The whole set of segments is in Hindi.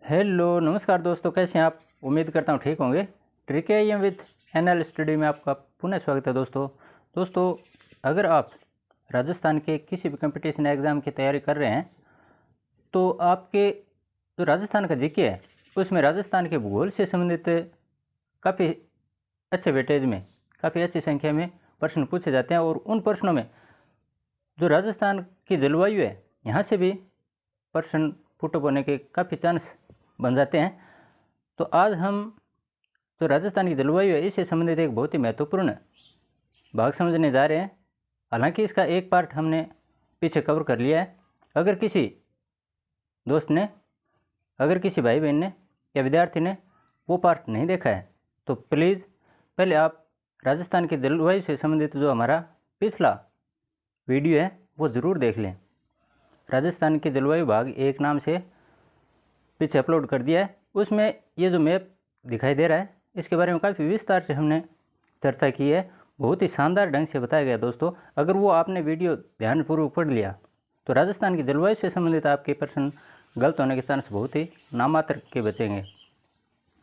हेलो नमस्कार दोस्तों, कैसे हैं आप। उम्मीद करता हूँ ठीक होंगे। Trick M with NL study में आपका पुनः स्वागत है दोस्तों। अगर आप राजस्थान के किसी भी कंपटीशन एग्ज़ाम की तैयारी कर रहे हैं तो आपके जो राजस्थान का जीके है उसमें राजस्थान के भूगोल से संबंधित काफ़ी अच्छे वेटेज में, काफ़ी अच्छी संख्या में प्रश्न पूछे जाते हैं। और उन प्रश्नों में जो राजस्थान की जलवायु है यहाँ से भी प्रश्न पुटअप होने के काफ़ी चांस बन जाते हैं। तो आज हम जो राजस्थान की जलवायु है इससे संबंधित एक बहुत ही महत्वपूर्ण भाग समझने जा रहे हैं। हालांकि इसका एक पार्ट हमने पीछे कवर कर लिया है। अगर किसी दोस्त ने, अगर किसी भाई बहन ने या विद्यार्थी ने वो पार्ट नहीं देखा है तो प्लीज़ पहले आप राजस्थान की जलवायु से संबंधित जो हमारा पिछला वीडियो है वो ज़रूर देख लें। राजस्थान की जलवायु भाग 1 नाम से पीछे अपलोड कर दिया है। उसमें ये जो मैप दिखाई दे रहा है इसके बारे में काफ़ी विस्तार से हमने चर्चा की है। बहुत ही शानदार ढंग से बताया गया दोस्तों। अगर वो आपने वीडियो ध्यानपूर्वक पढ़ लिया तो राजस्थान की जलवायु से संबंधित आपके प्रश्न गलत होने के चांस बहुत ही नामात्र के बचेंगे,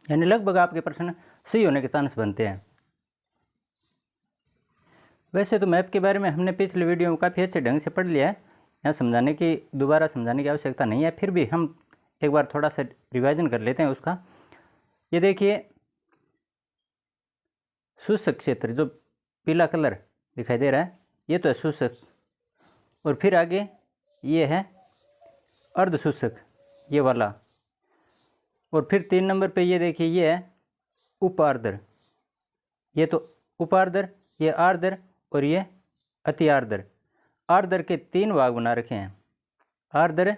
यानी लगभग आपके प्रश्न सही होने के चांस बनते हैं। वैसे तो मैप के बारे में हमने पिछले वीडियो में काफ़ी अच्छे ढंग से पढ़ लिया है, यहाँ समझाने की, दोबारा समझाने की आवश्यकता नहीं है। फिर भी हम एक बार थोड़ा सा रिवाइजन कर लेते हैं उसका। ये देखिए शुष्क क्षेत्र, जो पीला कलर दिखाई दे रहा है ये तो है शुष्क, और फिर आगे ये है अर्ध शुष्क ये वाला, और फिर 3 नंबर पे ये देखिए ये है उप आर्द्र। ये तो उप आर्द्र, ये आर्द्र और ये अति आर्द्र। आर्द्र के 3 भाग बना रखे हैं, आर्द्र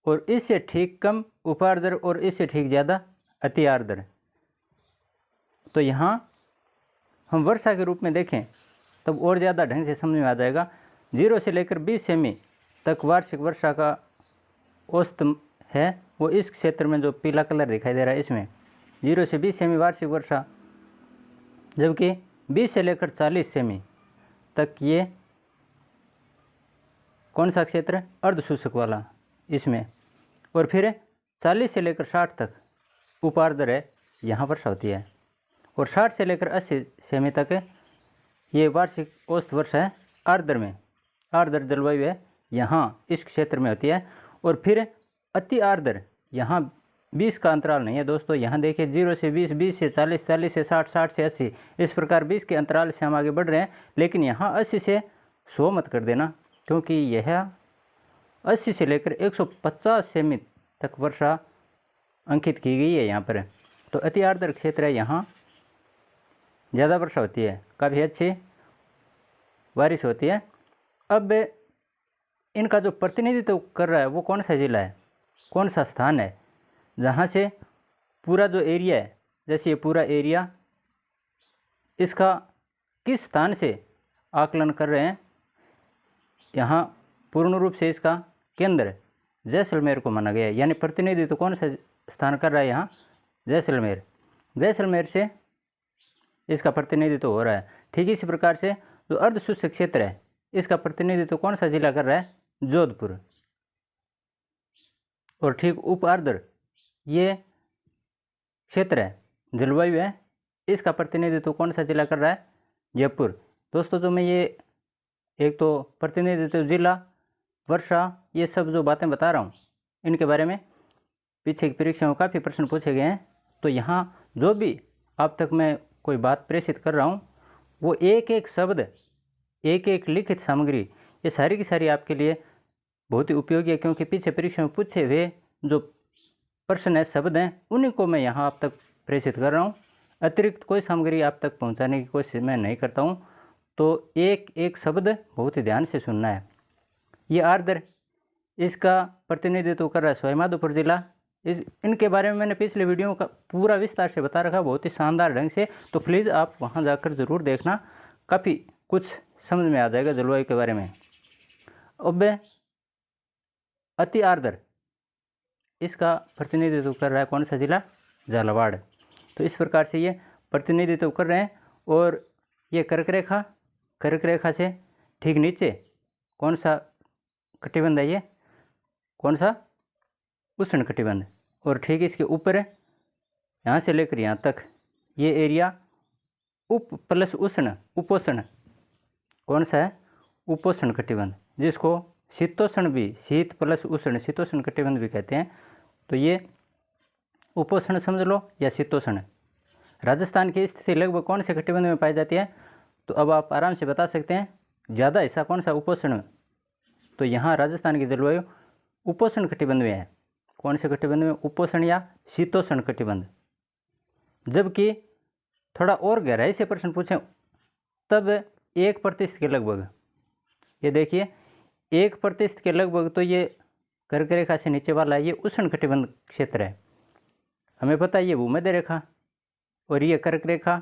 और इससे ठीक कम उप आर्द्र और इससे ठीक ज़्यादा अति आर्द्र। तो यहाँ हम वर्षा के रूप में देखें तब और ज़्यादा ढंग से समझ में आ जाएगा। 0 से लेकर 20 सेमी तक वार्षिक वर्षा का औसत है वो इस क्षेत्र में जो पीला कलर दिखाई दे रहा है इसमें 0 से 20 सेमी वार्षिक वर्षा, जबकि 20 से लेकर 40 सेमी तक ये कौन सा क्षेत्र, अर्ध शुष्क वाला इसमें, और फिर 40 से लेकर 60 तक उपार्द्र है यहाँ वर्षा होती है, और 60 से लेकर 80 सेमी तक ये वार्षिक औसत वर्षा है आर्द्र में, आर्द्र जलवायु है यहाँ इस क्षेत्र में होती है। और फिर अति आर्द्र यहाँ 20 का अंतराल नहीं है दोस्तों। यहाँ देखिए 0 से 20, 20 से 40, 40 से 60, 60 से 80, इस प्रकार 20 के अंतराल से हम आगे बढ़ रहे हैं। लेकिन यहाँ 80 से 100 मत कर देना, क्योंकि यह 80 से लेकर 150 सेमी तक वर्षा अंकित की गई है यहाँ पर। तो अति आर्द्र क्षेत्र है, यहाँ ज़्यादा वर्षा होती है, काफ़ी अच्छी बारिश होती है। अब इनका जो प्रतिनिधित्व कर रहा है वो कौन सा जिला है, कौन सा स्थान है जहाँ से पूरा जो एरिया है, जैसे ये पूरा एरिया, इसका किस स्थान से आकलन कर रहे हैं। यहाँ पूर्ण रूप से इसका केंद्र जैसलमेर को माना गया है, यानी प्रतिनिधित्व कौन सा स्थान कर रहा है यहाँ, जैसलमेर। जैसलमेर से इसका प्रतिनिधित्व हो रहा है। ठीक इसी प्रकार से जो अर्ध शुष्क क्षेत्र है इसका प्रतिनिधित्व कौन सा जिला कर रहा है, जोधपुर। और ठीक उप आर्द्र ये क्षेत्र है, जलवायु है, इसका प्रतिनिधित्व कौन सा जिला कर रहा है, जयपुर। दोस्तों जो मैं ये एक तो प्रतिनिधित्व, जिला, वर्षा, ये सब जो बातें बता रहा हूँ इनके बारे में पीछे की परीक्षा में काफ़ी प्रश्न पूछे गए हैं। तो यहाँ जो भी अब तक मैं कोई बात प्रेषित कर रहा हूँ वो एक एक शब्द, एक एक लिखित सामग्री, ये सारी की सारी आपके लिए बहुत ही उपयोगी है, क्योंकि पीछे परीक्षा में पूछे हुए जो प्रश्न है, शब्द हैं, उन्हीं को मैं यहाँ आप तक प्रेषित कर रहा हूँ। अतिरिक्त कोई सामग्री आप तक पहुँचाने की कोशिश मैं नहीं करता हूँ। तो एक एक शब्द बहुत ही ध्यान से सुनना है। ये आर्द्र, इसका प्रतिनिधित्व कर रहा है सवाईमाधोपुर जिला। इनके बारे में मैंने पिछले वीडियो का पूरा विस्तार से बता रखा, बहुत ही शानदार ढंग से। तो प्लीज़ आप वहाँ जाकर ज़रूर देखना, काफ़ी कुछ समझ में आ जाएगा जलवायु के बारे में। अब अति आर्द्र, इसका प्रतिनिधित्व कर रहा है कौन सा जिला, झालावाड़। तो इस प्रकार से ये प्रतिनिधित्व कर रहे हैं। और ये कर्क रेखा, कर्क रेखा से ठीक नीचे कौन सा कटिबंध है, ये कौन सा, उष्ण कटिबंध। और ठीक इसके ऊपर यहाँ से लेकर यहाँ तक ये एरिया उप प्लस उष्ण उपोष्ण कौन सा है, उपोष्ण कटिबंध, जिसको शीतोष्ण भी, शीत प्लस उष्ण शीतोष्ण कटिबंध भी कहते हैं। तो ये उपोष्ण समझ लो या शीतोष्ण। राजस्थान की स्थिति लगभग कौन से कटिबंध में पाई जाती है, तो अब आप आराम से बता सकते हैं ज़्यादा हिस्सा कौन सा, उपोष्ण में। तो यहाँ राजस्थान की जलवायु उपोष्ण कटिबंध में है। कौन से कटिबंध में, उपोष्ण या शीतोष्ण कटिबंध। जबकि थोड़ा और गहराई से प्रश्न पूछें तब 1% के लगभग, ये देखिए 1% के लगभग, तो ये कर्क रेखा से नीचे वाला ये उष्ण कटिबंध क्षेत्र है। हमें पता है ये भूमध्य रेखा और ये कर्क रेखा,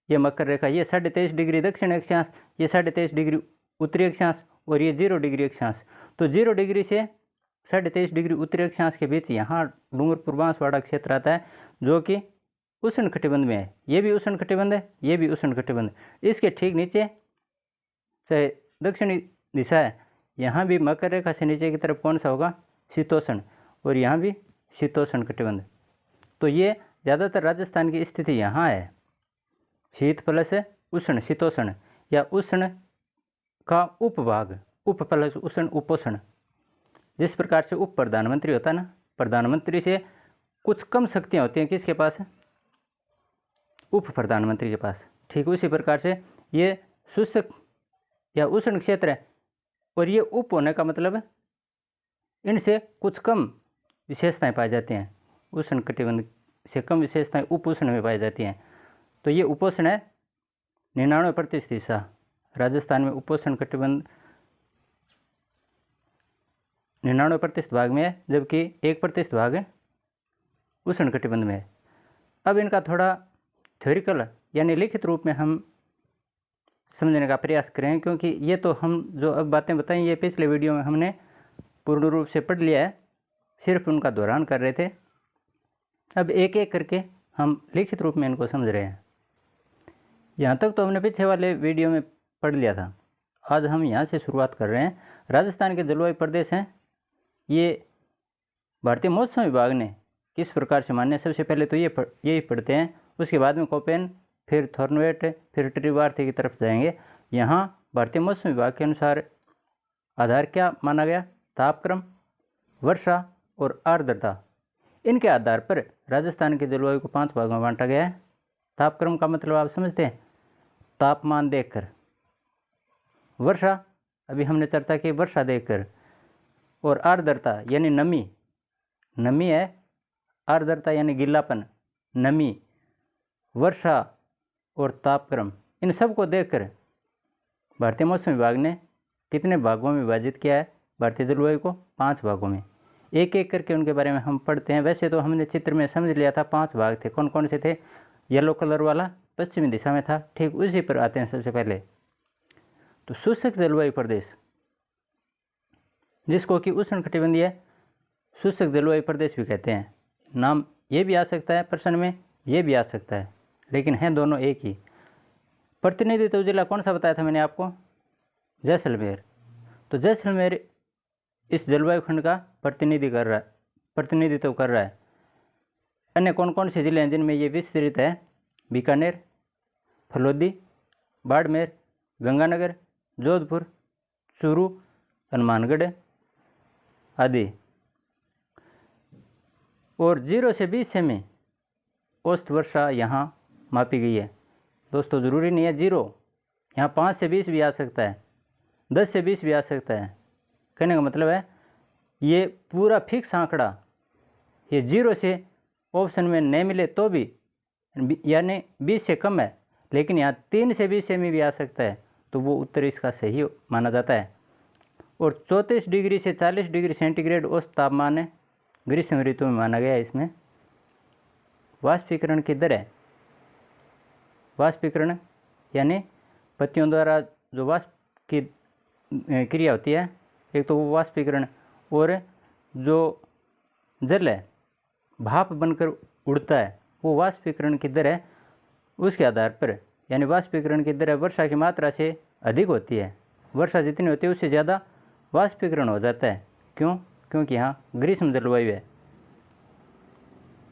ये मकर रेखा, ये 23.5 डिग्री दक्षिण अक्षांश, ये 23.5 डिग्री उत्तरी अक्षांश और ये 0 डिग्री अक्षांश। तो 0 डिग्री से 23.5 डिग्री उत्तरी अक्षांश के बीच यहाँ डूंगरपुर बांसवाड़ा क्षेत्र आता है, जो कि उष्ण कटिबंध में है। ये भी उष्ण कटिबंध है, ये भी उष्ण कटिबंध। इसके ठीक नीचे से दक्षिणी दिशा है, यहाँ भी मकर रेखा से नीचे की तरफ कौन सा होगा, शीतोष्ण, और यहाँ भी शीतोष्ण कटिबंध। तो ये ज़्यादातर राजस्थान की स्थिति यहाँ है, शीत प्लस उष्ण शीतोष्ण या उष्ण का उपभाग, उप प्लस उष्ण उपोष्ण। जिस प्रकार से उप प्रधानमंत्री होता है ना, प्रधानमंत्री से कुछ कम शक्तियाँ होती हैं किसके पास, उप प्रधानमंत्री के पास। ठीक उसी प्रकार से ये शुष्क या उष्ण क्षेत्र है, और ये उप होने का मतलब इनसे कुछ कम विशेषताएं पाई जाती हैं। उष्ण कटिबंध से कम विशेषताएं उप उष्ण में पाई जाती हैं। तो ये उपोष्ण है 99% हिस्सा राजस्थान में उपोष्ण कटिबंध 99% भाग में है, जबकि 1% भाग उष्ण कटिबंध में है। अब इनका थोड़ा थ्योरिकल यानी लिखित रूप में हम समझने का प्रयास करें, क्योंकि ये तो हम जो अब बातें बताई ये पिछले वीडियो में हमने पूर्ण रूप से पढ़ लिया है, सिर्फ उनका दोहरान कर रहे थे। अब एक एक करके हम लिखित रूप में इनको समझ रहे हैं। यहाँ तक तो हमने पिछले वाले वीडियो में पढ़ लिया था, आज हम यहाँ से शुरुआत कर रहे हैं। राजस्थान के जलवायु प्रदेश हैं, ये भारतीय मौसम विभाग ने किस प्रकार से मान्य, सबसे पहले तो यही पढ़ते हैं, उसके बाद में कोपेन, फिर थॉर्नवेट, फिर ट्रिवार्थी की तरफ जाएंगे। यहाँ भारतीय मौसम विभाग के अनुसार आधार क्या माना गया, तापक्रम, वर्षा और आर्द्रता। इनके आधार पर राजस्थान के जलवायु को 5 भागों में बांटा गया है। तापक्रम का मतलब आप समझते हैं, तापमान देखकर। वर्षा अभी हमने चर्चा की, वर्षा देखकर। और आर्द्रता यानी नमी, नमी है, आर्द्रता यानी गीलापन, नमी, वर्षा और तापक्रम, इन सब को देखकर भारतीय मौसम विभाग ने कितने भागों में विभाजित किया है भारतीय जलवायु को, 5 भागों में। एक एक करके उनके बारे में हम पढ़ते हैं। वैसे तो हमने चित्र में समझ लिया था 5 भाग थे, कौन कौन से थे। येलो कलर वाला पश्चिमी दिशा में था, ठीक उसी पर आते हैं सबसे पहले। तो शुष्क जलवायु प्रदेश, जिसको कि उष्ण कटिबंधीय शुष्क जलवायु प्रदेश भी कहते हैं। नाम ये भी आ सकता है प्रश्न में, ये भी आ सकता है, लेकिन हैं दोनों एक ही। प्रतिनिधित्व जिला कौन सा बताया था मैंने आपको, जैसलमेर। तो जैसलमेर इस जलवायु खंड का प्रतिनिधित्व कर रहा है। अन्य कौन कौन से जिले हैं जिनमें ये विस्तृत है, बीकानेर, फलोदी, बाड़मेर, गंगानगर, जोधपुर, चूरू, हनुमानगढ़ आदि। और 0 से 20 सेमी औसत वर्षा यहाँ मापी गई है। दोस्तों ज़रूरी नहीं है 0, यहाँ 5 से 20 भी आ सकता है, 10 से 20 भी आ सकता है। कहने का मतलब है ये पूरा फिक्स आंकड़ा, ये 0 से ऑप्शन में नहीं मिले तो भी, यानी 20 से कम है, लेकिन यहाँ 3 से 20 सेमी भी आ सकता है, तो वो उत्तर इसका सही माना जाता है। और 34 डिग्री से 40 डिग्री सेंटीग्रेड औसत तापमान है, ग्रीष्म ऋतु में माना गया है। इसमें वाष्पीकरण की दर है, वाष्पीकरण यानी पत्तियों द्वारा जो वाष्प की क्रिया होती है, एक तो वो वाष्पीकरण, और जो जल है भाप बनकर उड़ता है, वो वाष्पीकरण की दर है। उसके आधार पर यानी वाष्पीकरण की दर वर्षा की मात्रा से अधिक होती है। वर्षा जितनी होती है उससे ज़्यादा वाष्पीकरण हो जाता है। क्यों? क्योंकि यहाँ ग्रीष्म जलवायु है।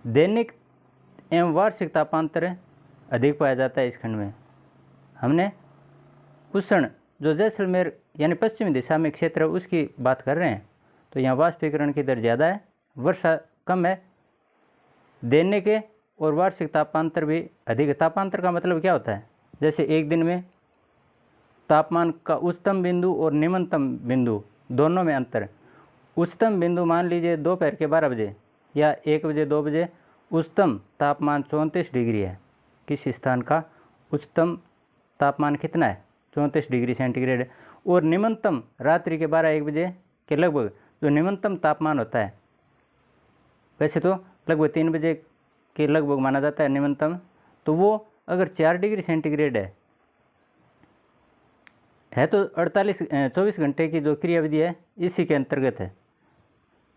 दैनिक एवं वार्षिक तापांतर अधिक पाया जाता है इस खंड में। हमने उष्ण जो जैसलमेर यानी पश्चिमी दिशा में क्षेत्र है उसकी बात कर रहे हैं, तो यहाँ वाष्पीकरण की दर ज़्यादा है, वर्षा कम है। दैनिक और वार्षिक तापांतर भी अधिक है। तापांतर का मतलब क्या होता है? जैसे एक दिन में तापमान का उच्चतम बिंदु और निम्नतम बिंदु दोनों में अंतर। उच्चतम बिंदु मान लीजिए दोपहर के 12 बजे या 1 बजे 2 बजे उच्चतम तापमान 34 डिग्री है। किस स्थान का उच्चतम तापमान कितना है? 34 डिग्री सेंटीग्रेड है। और निम्नतम रात्रि के 12-1 बजे के लगभग जो निम्नतम तापमान होता है, वैसे तो लगभग 3 बजे के लगभग माना जाता है निम्नतम, तो वो अगर 4 डिग्री सेंटीग्रेड है तो 24 घंटे की जो क्रियाविधि है इसी के अंतर्गत है।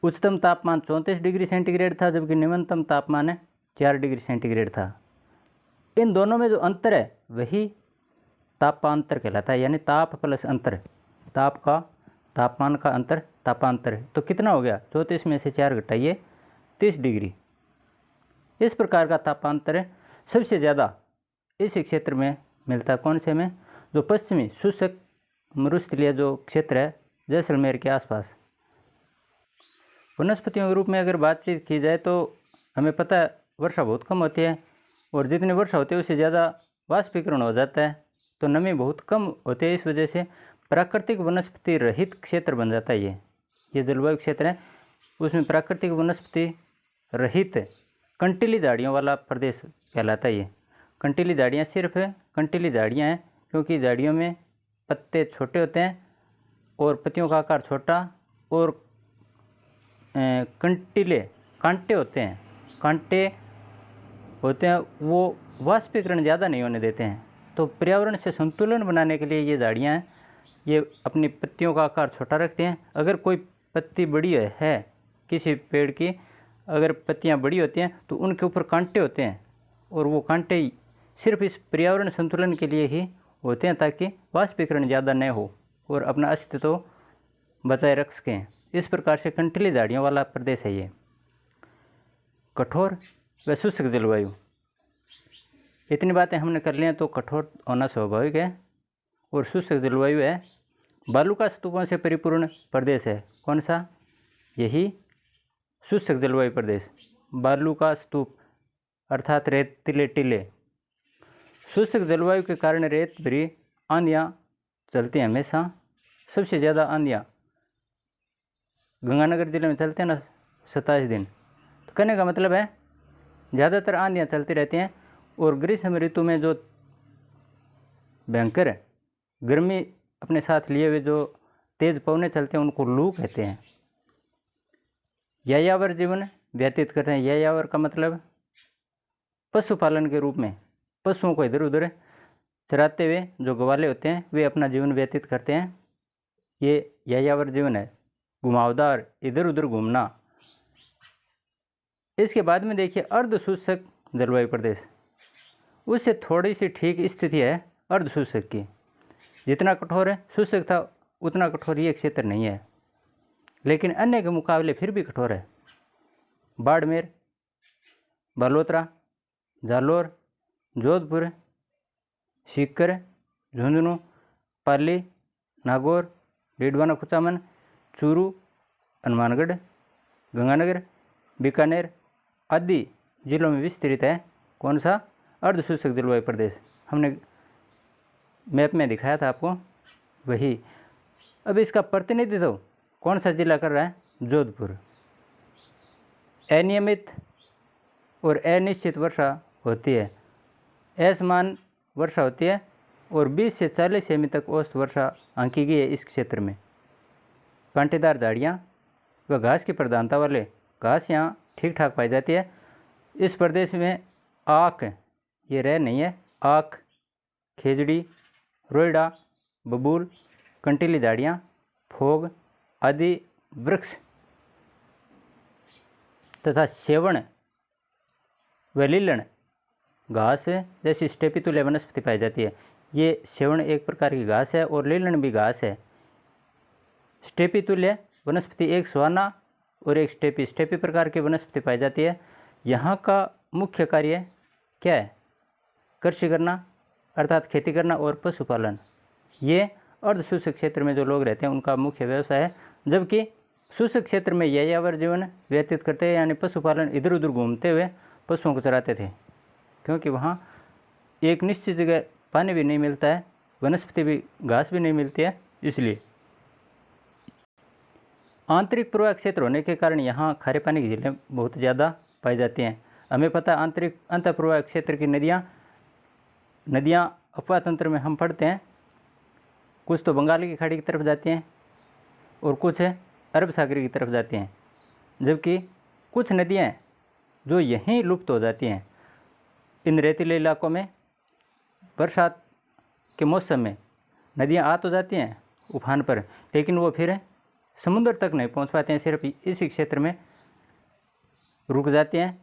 उच्चतम तापमान 34 डिग्री सेंटीग्रेड था जबकि निम्नतम तापमान 4 डिग्री सेंटीग्रेड था। इन दोनों में जो अंतर है वही तापांतर कहलाता है, यानी ताप प्लस अंतर। तापमान का अंतर तापांतर है। तो कितना हो गया? 34 में से 4 घटाइए 30 डिग्री। इस प्रकार का तापांतर सबसे ज़्यादा इस क्षेत्र में मिलता है। कौन से में? जो पश्चिमी शुष्क मरुस्थलीय जो क्षेत्र है जैसलमेर के आसपास। वनस्पतियों के रूप में अगर बातचीत की जाए तो हमें पता है वर्षा बहुत कम होती है, और जितनी वर्षा होती है उससे ज़्यादा वाष्पीकरण हो जाता है, तो नमी बहुत कम होती है। इस वजह से प्राकृतिक वनस्पति रहित क्षेत्र बन जाता है। ये जलवायु क्षेत्र है, उसमें प्राकृतिक वनस्पति रहित कंटीली झाड़ियों वाला प्रदेश कहलाता है। ये कंटीली झाड़ियाँ सिर्फ कंटीली झाड़ियाँ हैं क्योंकि झाड़ियों में पत्ते छोटे होते हैं और पत्तियों का आकार छोटा, और कंटीले कांटे होते हैं, वो वाष्पीकरण ज़्यादा नहीं होने देते हैं। तो पर्यावरण से संतुलन बनाने के लिए ये झाड़ियाँ हैं, ये अपनी पत्तियों का आकार छोटा रखते हैं। अगर कोई पत्ती बड़ी है किसी पेड़ की, अगर पत्तियाँ बड़ी होती हैं तो उनके ऊपर कांटे होते हैं, और वो कांटे सिर्फ इस पर्यावरण संतुलन के लिए ही होते हैं ताकि वाष्पीकरण ज़्यादा न हो और अपना अस्तित्व बचाए रख सकें। इस प्रकार से कंटीली झाड़ियों वाला प्रदेश है ये। कठोर व शुष्क जलवायु, इतनी बातें हमने कर ली हैं। तो कठोर होना स्वाभाविक है, और शुष्क जलवायु है। बालुका स्तूपों से परिपूर्ण प्रदेश है। कौन सा? यही शुष्क जलवायु प्रदेश। बालुका स्तूप अर्थात रेतीले टीले। शुष्क जलवायु के कारण रेत भरी आंधियाँ चलती हैं हमेशा। सबसे ज़्यादा आंधियाँ गंगानगर जिले में चलते हैं ना, 27 दिन। तो कहने का मतलब है ज़्यादातर आंधियाँ चलती रहती हैं। और ग्रीष्म ऋतु में जो भयंकर गर्मी अपने साथ लिए हुए जो तेज पवने चलते हैं उनको लू कहते हैं। यायावर जीवन व्यतीत करते हैं। यायावर का मतलब पशुपालन के रूप में पशुओं को इधर उधर चराते हुए जो ग्वाले होते हैं वे अपना जीवन व्यतीत करते हैं। ये यायावर जीवन है, घुमावदार, इधर उधर घूमना। इसके बाद में देखिए अर्ध शुष्क जलवायु प्रदेश। उससे थोड़ी सी ठीक स्थिति है अर्ध शुष्क की। जितना कठोर है शुष्क था उतना कठोर ये क्षेत्र नहीं है, लेकिन अन्य के मुकाबले फिर भी कठोर है। बाड़मेर, बालोतरा, जालोर, जोधपुर, सीकर, झुंझुनू, पाली, नागौर, डीडवाना कुचामन, चूरू, हनुमानगढ़, गंगानगर, बीकानेर आदि जिलों में विस्तृत है। कौन सा? अर्ध शुष्क जलवायु प्रदेश। हमने मैप में दिखाया था आपको वही। अब इसका प्रतिनिधित्व कौन सा जिला कर रहा है? जोधपुर। अनियमित और अनिश्चित वर्षा होती है, असमान वर्षा होती है, और 20 से 40 सेमी तक औसत वर्षा आंकी गई है इस क्षेत्र में। कांटेदार झाड़ियाँ व घास की प्रधानता वाले घास यहाँ ठीक ठाक पाई जाती है। इस प्रदेश में आक, ये रह नहीं है, आक, खेजड़ी, रोइडा, बबूल, कंटीली झाड़ियाँ, फोग आदि वृक्ष तथा सेवण व लीलन घास जैसी स्टेपीतुल्य वनस्पति पाई जाती है। ये सेवण एक प्रकार की घास है और लीलन भी घास है। स्टेपीतुल्य वनस्पति एक स्वाना और एक स्टेपी प्रकार की वनस्पति पाई जाती है। यहाँ का मुख्य कार्य क्या है? कृषि करना अर्थात खेती करना और पशुपालन। ये अर्ध शुष्क क्षेत्र में जो लोग रहते हैं उनका मुख्य व्यवसाय है, जबकि शुष्क क्षेत्र में यायावर जीवन व्यतीत करते हैं, यानी पशुपालन इधर उधर घूमते हुए पशुओं को चराते थे, क्योंकि वहाँ एक निश्चित जगह पानी भी नहीं मिलता है, वनस्पति भी, घास भी नहीं मिलती है। इसलिए आंतरिक प्रवाह क्षेत्र होने के कारण यहाँ खारे पानी की झीलें बहुत ज़्यादा पाई जाती हैं। हमें पता है आंतरिक अंत प्रवाह क्षेत्र की नदियाँ अपवाह तंत्र में हम पढ़ते हैं, कुछ तो बंगाल की खाड़ी की तरफ जाती हैं और कुछ अरब सागर की तरफ जाती हैं, जबकि कुछ नदियाँ जो यहीं लुप्त हो जाती हैं। इन रेतीले इलाकों में बरसात के मौसम में नदियाँ आ तो जाती हैं उफान पर, लेकिन वो फिर समुद्र तक नहीं पहुंच पाते हैं, सिर्फ इसी क्षेत्र में रुक जाते हैं,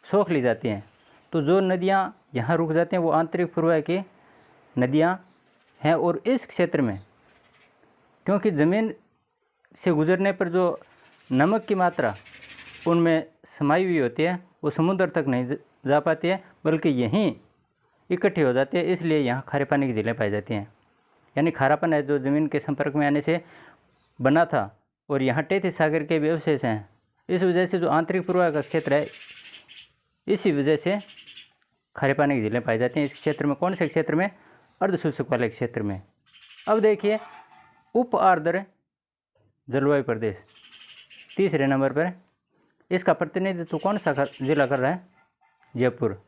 सोख ली जाती हैं। तो जो नदियाँ यहाँ रुक जाती हैं वो आंतरिक प्रवाह की नदियाँ हैं। और इस क्षेत्र में क्योंकि ज़मीन से गुजरने पर जो नमक की मात्रा उनमें समाई हुई होती है वो समुद्र तक नहीं जा पाती है, बल्कि यहीं इकट्ठी हो जाती है, इसलिए यहाँ खारे पानी की झीलें पाई जाती हैं। यानी खारापन है जो ज़मीन के संपर्क में आने से बना था, और यहाँ तैतीस सागर के भी अवशेष हैं। इस वजह से जो आंतरिक प्रवाह का क्षेत्र है, इसी वजह से खारे पानी की झीलें पाई जाती हैं इस क्षेत्र में। कौन से क्षेत्र में? अर्ध शुष्क वाले क्षेत्र में। अब देखिए उप आर्द्र जलवायु प्रदेश तीसरे नंबर पर, इसका प्रतिनिधित्व कौन सा जिला कर रहा है? जयपुर।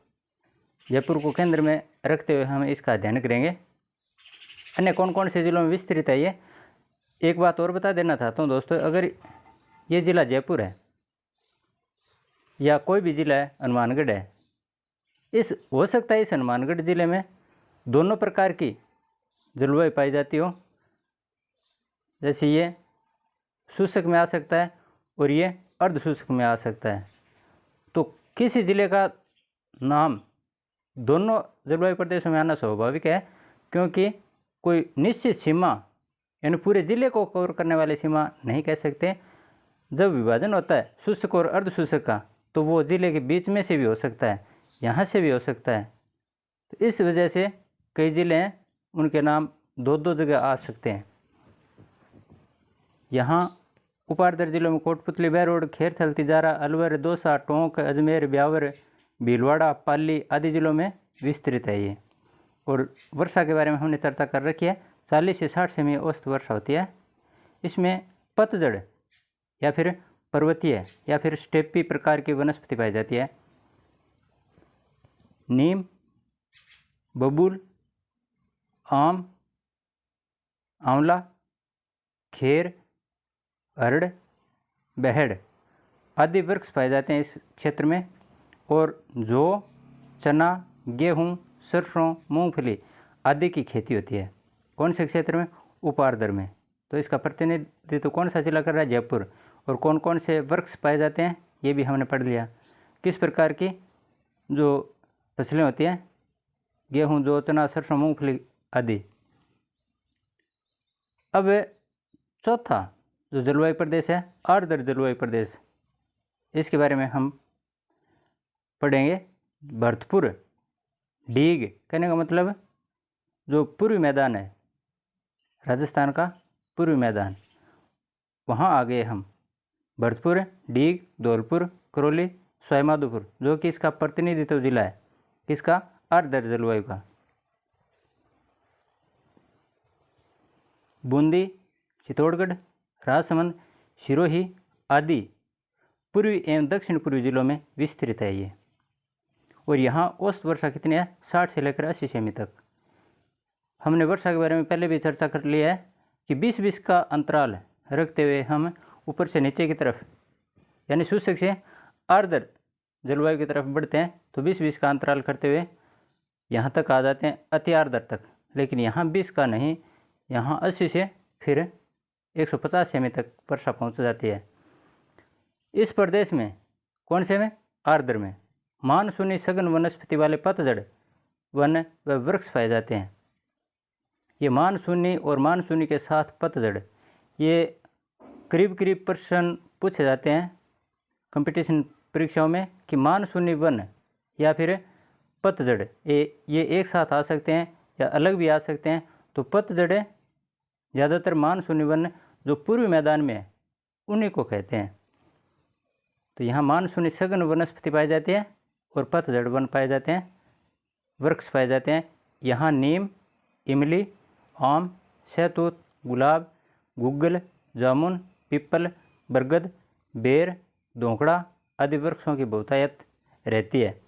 जयपुर को केंद्र में रखते हुए हम इसका अध्ययन करेंगे। अन्य कौन कौन से जिलों में विस्तृत है ये? एक बात और बता देना चाहता हूँ दोस्तों, अगर ये ज़िला जयपुर है या कोई भी ज़िला है, हनुमानगढ़ है, हो सकता है इस हनुमानगढ़ ज़िले में दोनों प्रकार की जलवायु पाई जाती हो। जैसे ये शुष्क में आ सकता है और ये अर्ध शुष्क में आ सकता है। तो किसी ज़िले का नाम दोनों जलवायु प्रदेशों में आना स्वाभाविक है, क्योंकि कोई निश्चित सीमा यानी पूरे ज़िले को कवर करने वाली सीमा नहीं कह सकते। जब विभाजन होता है शुष्क और अर्ध शुष्क का, तो वो ज़िले के बीच में से भी हो सकता है, यहाँ से भी हो सकता है। तो इस वजह से कई ज़िले हैं उनके नाम दो दो जगह आ सकते हैं। यहाँ उपार्द्र जिलों में कोटपुतली, बहरोड, खेरथल, तिजारा, अलवर, दौसा, टोंक, अजमेर, ब्यावर, भीलवाड़ा, पाली आदि जिलों में विस्तृत है ये। और वर्षा के बारे में हमने चर्चा कर रखी है, 40 से 60 सेमी औसत वर्षा होती है। इसमें पतझड़ या फिर पर्वतीय या फिर स्टेपी प्रकार की वनस्पति पाई जाती है। नीम, बबूल, आम, आंवला, खेर, अरड़, बहड़ आदि वृक्ष पाए जाते हैं इस क्षेत्र में। और जौ, चना, गेहूँ, सरसों, मूंगफली आदि की खेती होती है। कौन से क्षेत्र में? उपार्द्र में। तो इसका प्रतिनिधित्व कौन सा जिला कर रहा है? जयपुर। और कौन कौन से वृक्ष पाए जाते हैं ये भी हमने पढ़ लिया। किस प्रकार की जो फसलें होती हैं, गेहूँ, जौ, चना, सरसों, मूंगफली आदि। अब चौथा जो जलवायु प्रदेश है, आर्द्र जलवायु प्रदेश, इसके बारे में हम पढ़ेंगे। भरतपुर, डीग कहने का मतलब जो पूर्वी मैदान है, राजस्थान का पूर्वी मैदान, वहाँ आ गए हम। भरतपुर, डीग, धौलपुर, करौली, सवाईमाधोपुर, जो कि इसका प्रतिनिधित्व जिला है किसका? आर्द्र जलवायु का। बूंदी, चित्तौड़गढ़, राजसमंद, सिरोही आदि पूर्वी एवं दक्षिण पूर्वी जिलों में विस्तृत है ये। और यहाँ औसत वर्षा कितनी है? 60 से लेकर 80 सेमी तक। हमने वर्षा के बारे में पहले भी चर्चा कर लिया है कि 20-20 का अंतराल रखते हुए हम ऊपर से नीचे की तरफ यानी शुष्क से आर्द्र जलवायु की तरफ बढ़ते हैं, तो 20-20 का अंतराल करते हुए यहाँ तक आ जाते हैं, अति आर्द्र तक। लेकिन यहाँ 20 का नहीं, यहाँ 80 से फिर 150 सेमी तक वर्षा पहुँच जाती है। इस प्रदेश में कौन से में? आर्द्र में मानसूनी सघन वनस्पति वाले पतझड़ वन व वृक्ष पाए जाते हैं। ये मानसूनी और मानसूनी के साथ पतझड़, ये करीब करीब प्रश्न पूछे जाते हैं कंपटीशन परीक्षाओं में कि मानसूनी वन या फिर पतझड़ ये एक साथ आ सकते हैं या अलग भी आ सकते हैं। तो पतझड़ ज़्यादातर मानसूनी वन जो पूर्वी मैदान में है उन्हीं को कहते हैं। तो यहाँ मानसूनी सघन वनस्पति पाई जाती है और पतझड़ वन पाए जाते हैं, वृक्ष पाए जाते हैं। यहाँ नीम, इमली, आम, शहतूत, गुलाब, गुग्गल, जामुन, पीपल, बरगद, बेर, धोंकड़ा आदि वृक्षों की बहुतायत रहती है।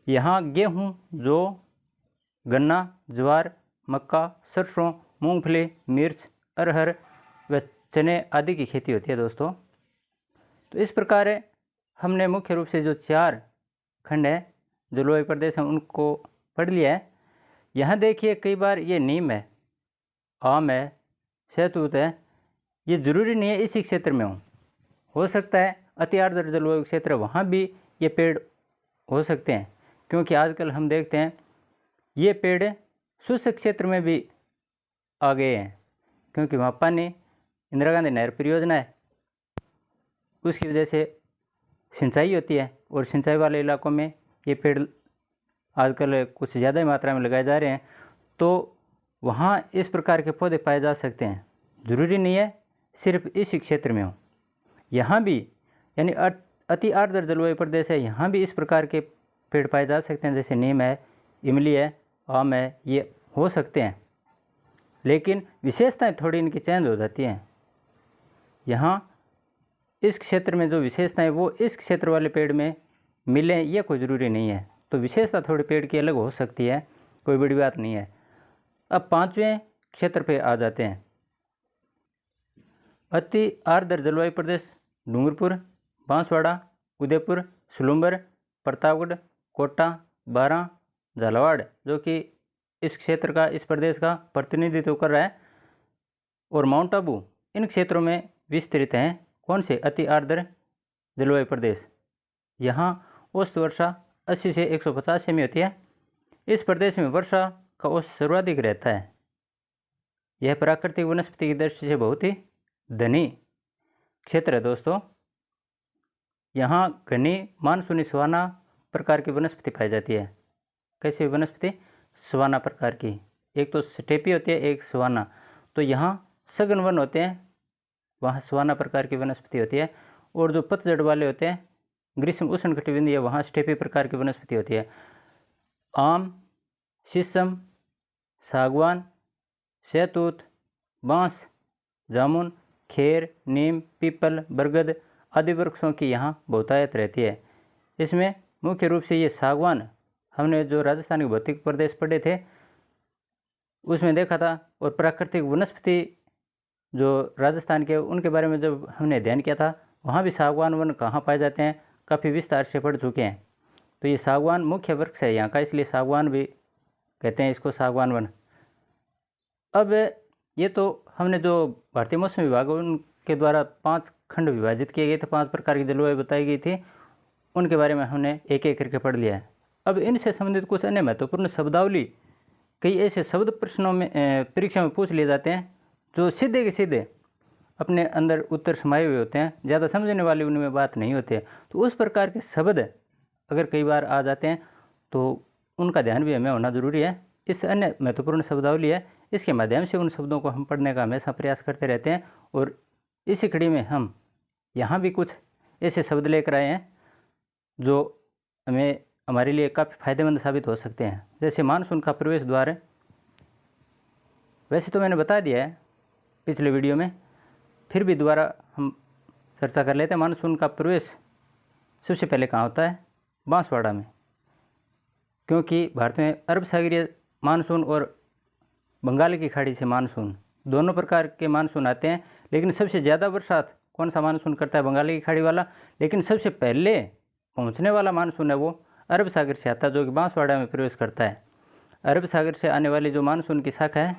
यहाँ गेहूँ, जौ, गन्ना, ज्वार, मक्का, सरसों, मूंगफली, मिर्च, अरहर व चने आदि की खेती होती है दोस्तों। तो इस प्रकार हमने मुख्य रूप से जो 4 खंड है जलवायु प्रदेश हैं उनको पढ़ लिया है। यहाँ देखिए कई बार ये नीम है, आम है, शहतूत है, ये जरूरी नहीं है इसी क्षेत्र में हो सकता है अति आर्द्र जलवायु क्षेत्र वहाँ भी ये पेड़ हो सकते हैं, क्योंकि आजकल हम देखते हैं ये पेड़ शुष्क क्षेत्र में भी आ गए हैं, क्योंकि वहाँ पानी इंदिरा गांधी नहर परियोजना है, उसकी वजह से सिंचाई होती है और सिंचाई वाले इलाकों में ये पेड़ आजकल कुछ ज़्यादा ही मात्रा में लगाए जा रहे हैं। तो वहाँ इस प्रकार के पौधे पाए जा सकते हैं, ज़रूरी नहीं है सिर्फ इसी क्षेत्र में हो। यहाँ भी यानी अति आर्द्र जलवायु प्रदेश है, यहाँ भी इस प्रकार के पेड़ पाए जा सकते हैं, जैसे नीम है, इमली है, आम है, ये हो सकते हैं, लेकिन विशेषताएं थोड़ी इनकी चेंज हो जाती हैं। यहाँ इस क्षेत्र में जो विशेषताएं वो इस क्षेत्र वाले पेड़ में मिलें ये कोई ज़रूरी नहीं है। तो विशेषता थोड़ी पेड़ की अलग हो सकती है, कोई बड़ी बात नहीं है। अब 5वें क्षेत्र पे आ जाते हैं। अति आर्द्र जलवायु प्रदेश डूंगरपुर, बांसवाड़ा, उदयपुर, सुलूम्बर, प्रतापगढ़, कोटा, बारां, झालावाड़ जो कि इस क्षेत्र का, इस प्रदेश का प्रतिनिधित्व कर रहा है, और माउंट आबू इन क्षेत्रों में विस्तृत हैं। कौन से? अति आर्द्र जलवायु प्रदेश। यहाँ औसत वर्षा 80 से 150 सेमी होती है। इस प्रदेश में वर्षा का औसत सर्वाधिक रहता है। यह प्राकृतिक वनस्पति की दृष्टि से बहुत ही धनी क्षेत्र है दोस्तों। यहाँ घनी मानसूनी सवाना प्रकार की वनस्पति पाई जाती है। कैसी वनस्पति? सवाना प्रकार की। एक तो स्टेपी होती है, एक सवाना। तो यहाँ सघन वन होते हैं, वहाँ सवाना प्रकार की वनस्पति होती है। और जो पतझड़ वाले होते हैं, ग्रीष्म उष्णकटिबंधीय, वहाँ स्टेपी प्रकार की वनस्पति होती है। आम, शीशम, सागवान, शहतूत, बांस, जामुन, खेर, नीम, पीपल, बरगद आदि वृक्षों की यहाँ बहुतायत रहती है। इसमें मुख्य रूप से ये सागवान, हमने जो राजस्थान के भौतिक प्रदेश पढ़े थे उसमें देखा था, और प्राकृतिक वनस्पति जो राजस्थान के उनके बारे में जब हमने अध्ययन किया था, वहाँ भी सागवान वन कहाँ पाए जाते हैं काफ़ी विस्तार से पढ़ चुके हैं। तो ये सागवान मुख्य वृक्ष है यहाँ का, इसलिए सागवान भी कहते हैं इसको, सागवान वन। अब ये तो हमने जो भारतीय मौसम विभाग उनके द्वारा 5 खंड विभाजित किए गए थे, 5 प्रकार की जलवायु बताई गई थी, उनके बारे में हमने एक एक करके पढ़ लिया है। अब इनसे संबंधित कुछ अन्य महत्वपूर्ण शब्दावली, कई ऐसे शब्द प्रश्नों में परीक्षा में पूछ लिए जाते हैं जो सीधे के सीधे अपने अंदर उत्तर समाये हुए होते हैं, ज़्यादा समझने वाली उनमें बात नहीं होती है। तो उस प्रकार के शब्द अगर कई बार आ जाते हैं तो उनका ध्यान भी हमें होना ज़रूरी है। इस अन्य महत्वपूर्ण शब्दावली है, इसके माध्यम से उन शब्दों को हम पढ़ने का हमेशा प्रयास करते रहते हैं। और इसी कड़ी में हम यहाँ भी कुछ ऐसे शब्द लेकर आए हैं जो हमें, हमारे लिए काफ़ी फायदेमंद साबित हो सकते हैं। जैसे मानसून का प्रवेश द्वार है। वैसे तो मैंने बता दिया है पिछले वीडियो में, फिर भी दोबारा हम चर्चा कर लेते हैं। मानसून का प्रवेश सबसे पहले कहाँ होता है? बांसवाड़ा में, क्योंकि भारत में अरब सागरीय मानसून और बंगाल की खाड़ी से मानसून, दोनों प्रकार के मानसून आते हैं। लेकिन सबसे ज़्यादा बरसात कौन सा मानसून करता है? बंगाल की खाड़ी वाला। लेकिन सबसे पहले पहुंचने वाला मानसून है वो अरब सागर से आता है, जो कि बांसवाड़ा में प्रवेश करता है। अरब सागर से आने वाली जो मानसून की शाखा है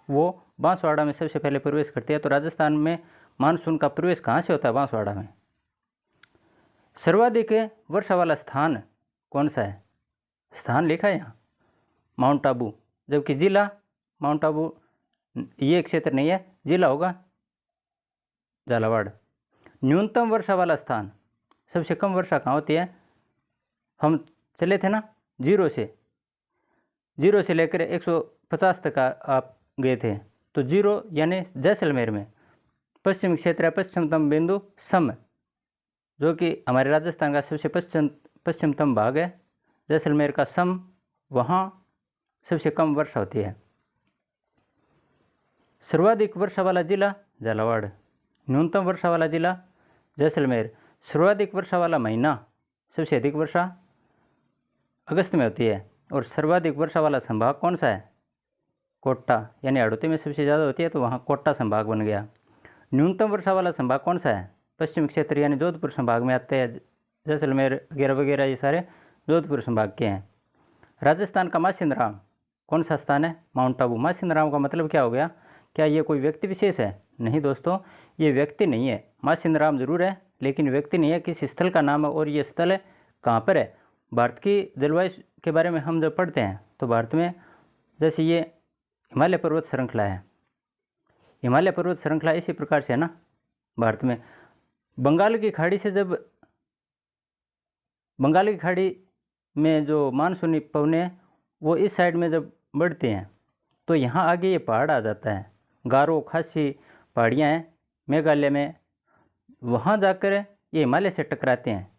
वो बांसवाड़ा में सबसे पहले प्रवेश करती है। तो राजस्थान में मानसून का प्रवेश कहाँ से होता है? बांसवाड़ा में। सर्वाधिक वर्षा वाला स्थान कौन सा है? स्थान लिखा है यहाँ माउंट आबू, जबकि जिला माउंट आबू ये क्षेत्र नहीं है, जिला होगा झालावाड़। न्यूनतम वर्षा वाला स्थान सबसे कम वर्षा कहाँ होती है? हम चले थे ना जीरो से लेकर 150 तक आप गए थे, तो जीरो यानी जैसलमेर में पश्चिमी क्षेत्र है, पश्चिमतम बिंदु सम, जो कि हमारे राजस्थान का सबसे पश्चिमतम भाग है। जैसलमेर का सम, वहाँ सबसे कम वर्षा होती है। सर्वाधिक वर्षा वाला जिला झालावाड़, न्यूनतम वर्षा वाला जिला जैसलमेर। सर्वाधिक वर्षा वाला महीना, सबसे अधिक वर्षा अगस्त में होती है। और सर्वाधिक वर्षा वाला संभाग कौन सा है? कोटा, यानी हड़ौती में सबसे ज़्यादा होती है, तो वहाँ कोटा संभाग बन गया। न्यूनतम वर्षा वाला संभाग कौन सा है? पश्चिमी क्षेत्र यानी जोधपुर संभाग में आते हैं। जैसलमेर वगैरह वगैरह ये सारे जोधपुर संभाग के हैं। राजस्थान का मासिनराम कौन सा स्थान है? माउंट आबू। मासिनराम का मतलब क्या हो गया? क्या ये कोई व्यक्ति विशेष है? नहीं दोस्तों, ये व्यक्ति नहीं है। मासिनराम जरूर है लेकिन व्यक्ति नहीं है, किसी स्थल का नाम है। और ये स्थल है कहाँ पर है? भारत की जलवायु के बारे में हम जब पढ़ते हैं तो भारत में जैसे ये हिमालय पर्वत श्रृंखला है, हिमालय पर्वत श्रृंखला इसी प्रकार से है ना भारत में। बंगाल की खाड़ी से जब बंगाल की खाड़ी में जो मानसूनी पवने हैं वो इस साइड में जब बढ़ते हैं तो यहाँ आगे ये पहाड़ आ जाता है। गारो खासी पहाड़ियाँ हैं मेघालय में, वहाँ जाकर ये हिमालय से टकराते हैं।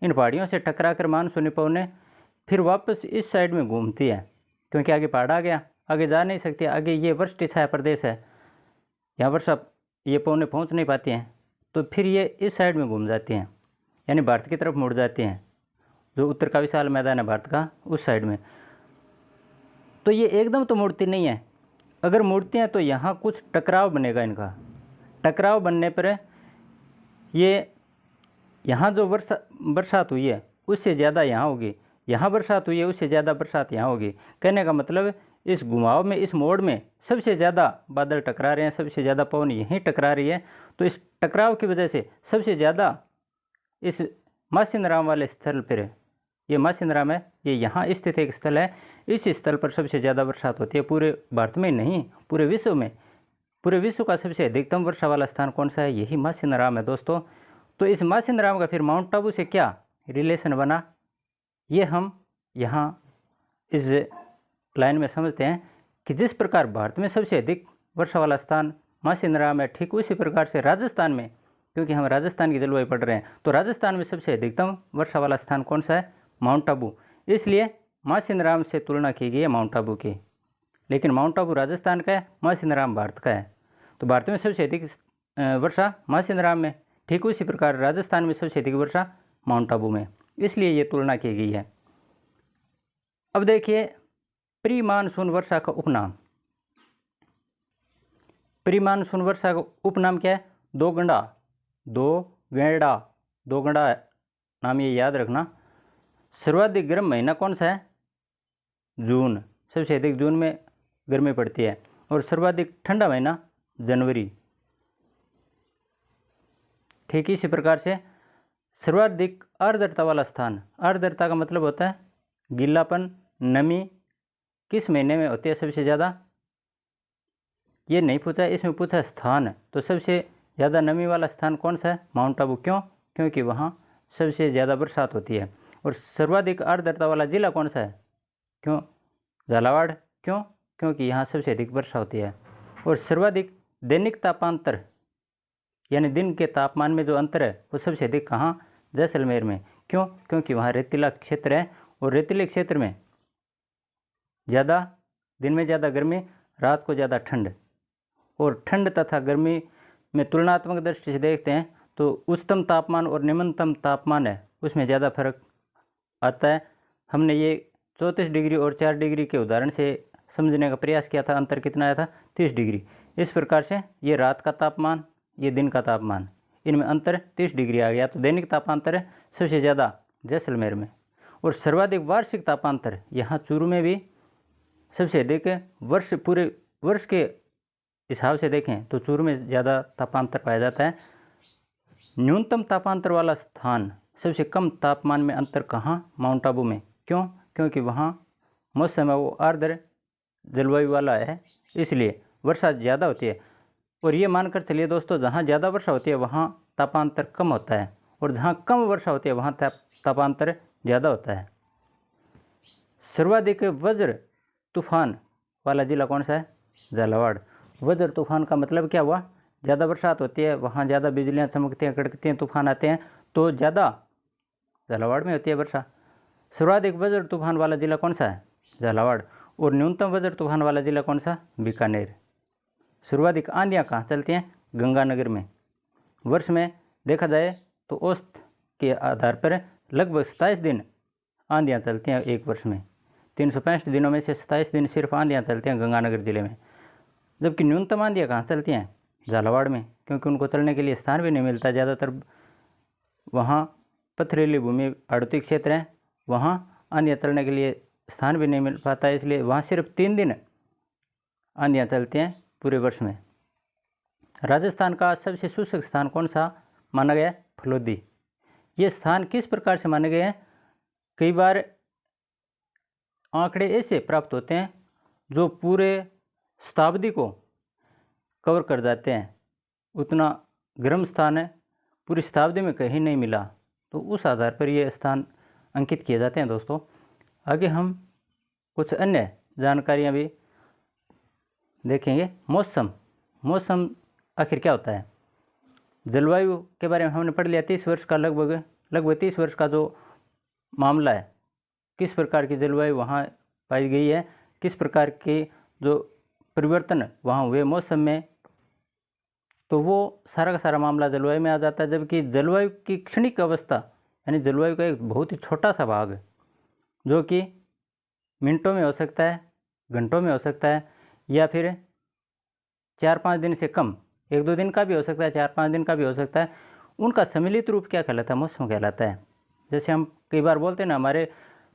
इन पहाड़ियों से टकरा कर मानसूनी पवने फिर वापस इस साइड में घूमती है, क्योंकि आगे पहाड़ आ गया, आगे जा नहीं सकती। आगे ये वृष्टि छाया प्रदेश है, यहाँ वर्षा ये पवने पहुँच नहीं पाती हैं, तो फिर ये इस साइड में घूम जाती हैं, यानी भारत की तरफ मुड़ जाती हैं, जो उत्तर का विशाल मैदान है भारत का उस साइड में। तो ये एकदम तो मुड़ती नहीं है, अगर मुड़ती हैं तो यहाँ कुछ टकराव बनेगा इनका। टकराव बनने पर ये यहाँ जो बरसात हुई है उससे ज़्यादा यहाँ होगी, यहाँ बरसात हुई है उससे ज़्यादा बरसात यहाँ होगी। कहने का मतलब इस घुमाव में, इस मोड़ में सबसे ज़्यादा बादल टकरा रहे हैं, सबसे ज़्यादा पवन यहीं टकरा रही है। तो इस टकराव की वजह से सबसे ज़्यादा इस मासिनराम वाले स्थल पर, ये मासिनराम है, ये यहाँ स्थित एक स्थल है, इस स्थल पर सबसे ज़्यादा बरसात होती है। पूरे भारत में नहीं, पूरे विश्व में, पूरे विश्व का सबसे अधिकतम वर्षा वाला स्थान कौन सा है? यही मासिनराम है दोस्तों। तो इस मासिनराम का फिर माउंट आबू से क्या रिलेशन बना, ये हम यहाँ इस लाइन में समझते हैं कि जिस प्रकार भारत में सबसे अधिक वर्षा वाला स्थान मासिनराम है, ठीक उसी प्रकार से राजस्थान में, क्योंकि हम राजस्थान की जलवायु पढ़ रहे हैं, तो राजस्थान में सबसे अधिकतम वर्षा वाला स्थान कौन सा है? माउंट आबू। इसलिए मासिनराम से तुलना की गई है माउंट आबू की, लेकिन माउंट आबू राजस्थान का है, मासिनराम भारत का है। तो भारत में सबसे अधिक वर्षा मासिनराम में, ठीक उसी प्रकार राजस्थान में सबसे अधिक वर्षा माउंट आबू में, इसलिए ये तुलना की गई है। अब देखिए प्री मानसून वर्षा का उपनाम। प्री मानसून वर्षा का उपनाम क्या है? दोगंडा, दोगंडा नाम ये याद रखना। सर्वाधिक गर्म महीना कौन सा है? जून, सबसे अधिक जून में गर्मी पड़ती है। और सर्वाधिक ठंडा महीना जनवरी। ठीक इसी प्रकार से सर्वाधिक आर्द्रता वाला स्थान, आर्द्रता का मतलब होता है गीलापन, नमी, किस महीने में होती है सबसे ज़्यादा? ये नहीं पूछा, इसमें पूछा स्थान। तो सबसे ज़्यादा नमी वाला स्थान कौन सा है? माउंट आबू। क्यों? क्योंकि वहाँ सबसे ज़्यादा बरसात होती है। और सर्वाधिक आर्द्रता वाला जिला कौन सा है? क्यों? झालावाड़। क्यों? क्योंकि यहाँ सबसे अधिक वर्षा होती है। और सर्वाधिक दैनिक तापांतर, यानी दिन के तापमान में जो अंतर है वो सबसे अधिक कहाँ? जैसलमेर में। क्यों? क्योंकि वहाँ रेतीला क्षेत्र है, और रेतीले क्षेत्र में ज़्यादा दिन में ज़्यादा गर्मी, रात को ज़्यादा ठंड। और ठंड तथा गर्मी में तुलनात्मक दृष्टि से देखते हैं तो उच्चतम तापमान और निम्नतम तापमान है उसमें ज़्यादा फर्क आता है। हमने ये 34 डिग्री और 4 डिग्री के उदाहरण से समझने का प्रयास किया था। अंतर कितना आया था? 30 डिग्री। इस प्रकार से ये रात का तापमान, ये दिन का तापमान, इनमें अंतर 30 डिग्री आ गया। तो दैनिक तापांतर है सबसे ज़्यादा जैसलमेर में। और सर्वाधिक वार्षिक तापांतर यहाँ चूरू में भी सबसे अधिक वर्ष, पूरे वर्ष के हिसाब से देखें तो चूरू में ज़्यादा तापांतर पाया जाता है। न्यूनतम तापांतर वाला स्थान, सबसे कम तापमान में अंतर कहाँ? माउंट आबू में। क्यों? क्योंकि वहाँ मौसम है वो आर्द्र जलवायु वाला है, इसलिए वर्षा ज़्यादा होती है। और ये मानकर चलिए दोस्तों, जहाँ ज़्यादा वर्षा होती है वहाँ तापांतर कम होता है, और जहाँ कम वर्षा होती है वहाँ तापांतर ज़्यादा होता है। सर्वाधिक वज्र तूफान वाला जिला कौन सा है? झालावाड़। वज्र तूफान का मतलब क्या हुआ? ज़्यादा बरसात होती है, वहाँ ज़्यादा बिजलियाँ चमकती हैं, कड़कती हैं, तूफान आते हैं, तो ज़्यादा झालावाड़ में होती है वर्षा। सर्वाधिक वज्र तूफान वाला जिला कौन सा है? झालावाड़। और न्यूनतम वज्र तूफान वाला जिला कौन सा? बीकानेर। सर्वाधिक आंधियाँ कहाँ चलती हैं? गंगानगर में। वर्ष में देखा जाए तो औसत के आधार पर लगभग 27 दिन आंधियाँ चलती हैं एक वर्ष में। 365 दिनों में से 27 दिन सिर्फ आंधियाँ चलती हैं गंगानगर जिले में। जबकि न्यूनतम आंधियाँ कहाँ चलती हैं? झालावाड़ में, क्योंकि उनको चलने के लिए स्थान भी नहीं मिलता। ज़्यादातर वहाँ पथरीली भूमि, आड़ती क्षेत्र है, वहाँ आंधियाँ चलने के लिए स्थान भी नहीं मिल पाता है, इसलिए वहाँ सिर्फ 3 दिन आंधियाँ चलती हैं पूरे वर्ष में। राजस्थान का सबसे शुष्क स्थान कौन सा माना गया? फलोदी। ये स्थान किस प्रकार से माने गए हैं? कई बार आंकड़े ऐसे प्राप्त होते हैं जो पूरे शताब्दी को कवर कर जाते हैं। उतना गर्म स्थान है, पूरी शताब्दी में कहीं नहीं मिला, तो उस आधार पर ये स्थान अंकित किए जाते हैं दोस्तों। आगे हम कुछ अन्य जानकारियाँ भी देखेंगे। मौसम आखिर क्या होता है? जलवायु के बारे में हमने पढ़ लिया। 30 वर्ष का लगभग 30 वर्ष का जो मामला है, किस प्रकार की जलवायु वहाँ पाई गई है, किस प्रकार के जो परिवर्तन वहाँ हुए मौसम में, तो वो सारा का सारा मामला जलवायु में आ जाता है। जबकि जलवायु की क्षणिक अवस्था यानी जलवायु का एक बहुत ही छोटा सा भाग जो कि मिनटों में हो सकता है, घंटों में हो सकता है, या फिर 4-5 दिन से कम, 1-2 दिन का भी हो सकता है, 4-5 दिन का भी हो सकता है, उनका सम्मिलित रूप क्या कहलाता है? मौसम कहलाता है। जैसे हम कई बार बोलते हैं ना, हमारे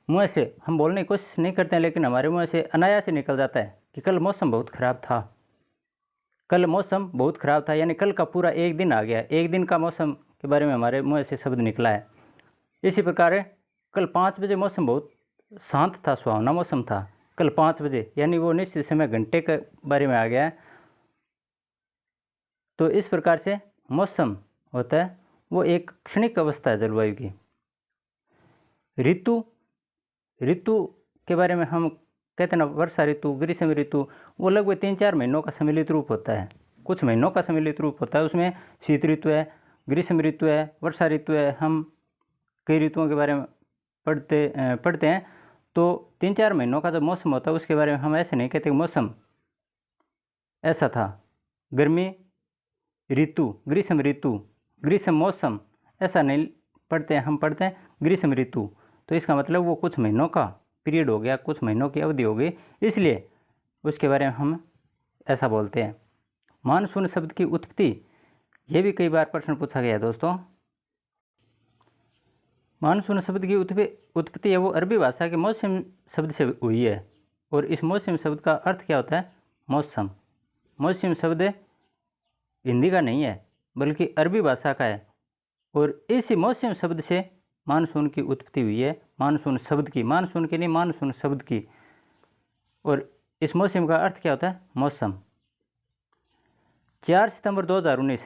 मुँह से हम बोलने की कोशिश नहीं करते हैं, लेकिन हमारे मुँह से अनायास से निकल जाता है कि कल मौसम बहुत ख़राब था, कल मौसम बहुत ख़राब था, यानी कल का पूरा एक दिन आ गया, एक दिन का मौसम के बारे में हमारे मुँह से शब्द निकला है। इसी प्रकार कल 5 बजे मौसम बहुत शांत था, सुहावना मौसम था, कल 5 बजे, यानी वो निश्चित समय घंटे के बारे में आ गया है। तो इस प्रकार से मौसम होता है, वो एक क्षणिक अवस्था है जलवायु की। ऋतु के बारे में हम कहते हैं ना, वर्षा ऋतु, ग्रीष्म ऋतु, वो लगभग 3-4 महीनों का सम्मिलित रूप होता है। कुछ महीनों का सम्मिलित रूप होता है, उसमें शीत ऋतु है, ग्रीष्म ऋतु है, वर्षा ऋतु है। हम कई ऋतुओं के बारे में पढ़ते हैं, तो 3-4 महीनों का जो मौसम होता है उसके बारे में हम ऐसे नहीं कहते कि मौसम ऐसा था। गर्मी ऋतु, ग्रीष्म ऋतु, ग्रीष्म मौसम, ऐसा नहीं पढ़ते हैं, हम पढ़ते हैं ग्रीष्म ऋतु। तो इसका मतलब वो कुछ महीनों का पीरियड हो गया, कुछ महीनों की अवधि हो गई, इसलिए उसके बारे में हम ऐसा बोलते हैं। मानसून शब्द की उत्पत्ति, ये भी कई बार प्रश्न पूछा गया है दोस्तों। मानसून शब्द की उत्पत्ति है वो अरबी भाषा के मौसम शब्द से हुई है। और इस मौसम शब्द का अर्थ क्या होता है? मौसम। मौसम शब्द हिंदी का नहीं है, बल्कि अरबी भाषा का है, और इसी मौसम शब्द से मानसून की उत्पत्ति हुई है। मानसून शब्द की, मानसून की नहीं, मानसून शब्द की। और इस मौसम का अर्थ क्या होता है? मौसम। 4 सितंबर 2019,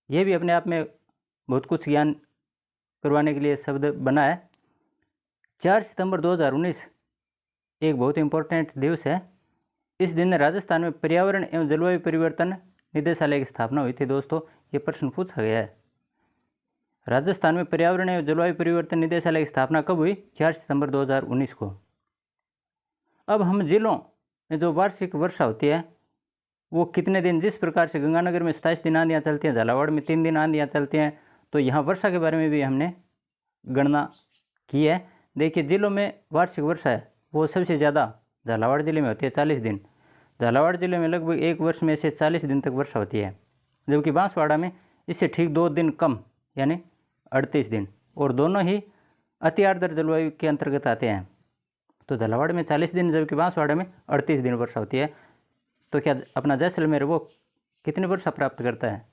ये भी अपने आप में बहुत कुछ ज्ञान करवाने के लिए शब्द बना है। 4 सितंबर 2019 एक बहुत इम्पोर्टेंट दिवस है। इस दिन राजस्थान में पर्यावरण एवं जलवायु परिवर्तन निदेशालय की स्थापना हुई थी दोस्तों। ये प्रश्न पूछा गया है। राजस्थान में पर्यावरण एवं जलवायु परिवर्तन निदेशालय की स्थापना कब हुई? 4 सितंबर 2019 को। अब हम जिलों में जो वार्षिक वर्षा होती है वो कितने दिन, जिस प्रकार से गंगानगर में 27 दिन आंधियाँ चलती हैं, झालावाड़ में 3 दिन आंधियाँ चलती हैं, तो यहाँ वर्षा के बारे में भी हमने गणना की है। देखिए, जिलों में वार्षिक वर्षा है वो सबसे ज़्यादा झालावाड़ जिले में होती है, 40 दिन। झालावाड़ जिले में लगभग एक वर्ष में से 40 दिन तक वर्षा होती है, जबकि बांसवाड़ा में इससे ठीक 2 दिन कम, यानी 38 दिन, और दोनों ही अति आर्द्र जलवायु के अंतर्गत आते हैं। तो झालावाड़ में 40 दिन, जबकि बांसवाड़ा में 38 दिन वर्षा होती है। तो क्या अपना जैसलमेर वो कितनी वर्षा प्राप्त करता है?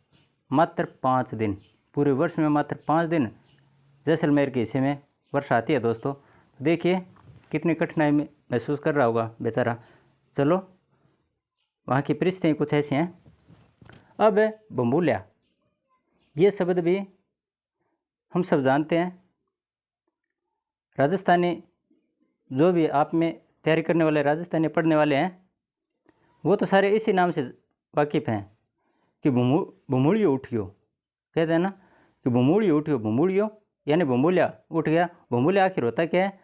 मात्र 5 दिन। पूरे वर्ष में मात्र 5 दिन जैसलमेर के हिस्से में वर्षा आती है दोस्तों। देखिए कितनी कठिनाई महसूस कर रहा होगा बेचारा। चलो, वहाँ की परिस्थितियाँ कुछ ऐसी हैं। अब बम्बूलिया, ये शब्द भी हम सब जानते हैं। राजस्थानी जो भी आप में तैयारी करने वाले राजस्थानी पढ़ने वाले हैं वो तो सारे इसी नाम से वाकिफ़ हैं कि भुमूड़ियो उठियो, कहते हैं ना कि भुमूड़ियो उठियो, भुमूड़ियो यानी भुमूलिया उठ गया। भुमूलिया आखिर होता क्या है,